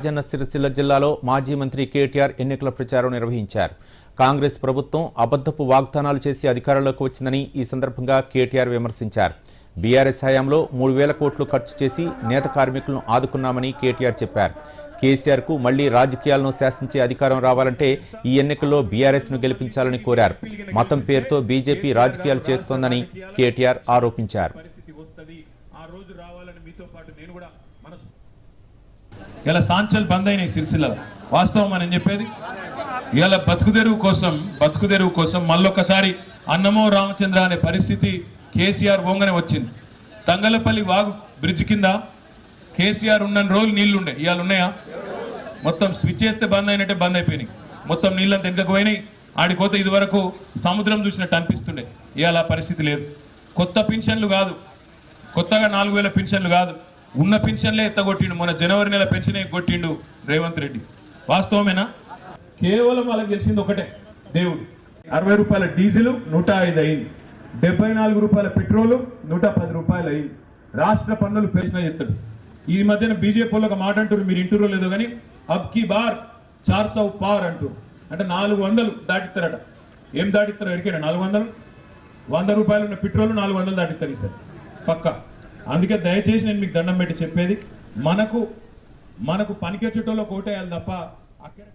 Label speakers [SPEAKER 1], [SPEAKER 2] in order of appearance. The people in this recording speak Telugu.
[SPEAKER 1] రాజన్న సిరిసిల్ల జిల్లాలో మాజీ మంత్రి కేటీఆర్ ఎన్నికల ప్రచారం నిర్వహించారు. కాంగ్రెస్ ప్రభుత్వం అబద్ధపు వాగ్దానాలు చేసి అధికారంలోకి వచ్చిందని ఈ సందర్భంగా కేటీఆర్ విమర్శించారు. బీఆర్ఎస్ హయాంలో 3,000 కోట్లు ఖర్చు చేసి నేత కార్మికులను ఆదుకున్నామని కేటీఆర్ చెప్పారు. కేసీఆర్ కు మళ్లీ రాజకీయాలను శాసించే అధికారం రావాలంటే ఈ ఎన్నికల్లో బీఆర్ఎస్ ను గెలిపించాలని కోరారు. మతం పేరుతో బీజేపీ రాజకీయాలు చేస్తోందని కేటీఆర్ ఆరోపించారు.
[SPEAKER 2] ఇలా సాంచల్ బంద్ అయినాయి సిరిసిల్లలో. వాస్తవం అని చెప్పేది ఇలా బతుకుదెరువు కోసం మళ్ళొకసారి అన్నమో రామచంద్ర అనే పరిస్థితి కేసీఆర్ ఓంగనే వచ్చింది. తంగలపల్లి వాగు బ్రిడ్జ్ కింద కేసీఆర్ ఉన్న రోజులు నీళ్లుండే, ఇవాళ ఉన్నాయా? మొత్తం స్విచ్ చేస్తే బంద్ అయినట్టే బంద్ అయిపోయినాయి. మొత్తం నీళ్ళంతా వెనుకకు పోయినాయి. ఆడిపోతే ఇది వరకు సముద్రం చూసినట్టు అనిపిస్తుండే, ఇవాళ పరిస్థితి లేదు. కొత్త పింఛన్లు కాదు, కొత్తగా 4,000 పింఛన్లు కాదు, ఉన్న పెన్షన్లే ఎత్తగొట్టిండు. మొన్న జనవరి నెల పెన్షన్ కొట్టిండు రేవంత్ రెడ్డి. వాస్తవమేనా? కేవలం వాళ్ళకి తెలిసింది ఒకటే, దేవుడు. 60 రూపాయల డీజిల్ 105 అయింది, 74 రూపాయల పెట్రోలు 110 రూపాయలు అయింది. రాష్ట్ర పన్నులు పెంచినా చెప్తాడు. ఈ మధ్యన బీజేపీ వాళ్ళు ఒక మాట అంటారు, మీరు ఇంటూరో లేదో కానీ, అబ్ కీ బార్ 400 పార్ అంటారు. అంటే 400 దాటిస్తారట. ఏం దాటిస్తారు? ఎరికైనా 400 100 రూపాయలు ఉన్న పెట్రోల్ 400 దాటిస్తారు ఈసారి పక్కా. అందుకే దయచేసి నేను మీకు దండం పెట్టి చెప్పేది, మనకు పనికొచ్చేటోళ్ళకి ఓటేయాలి తప్ప అక్కడ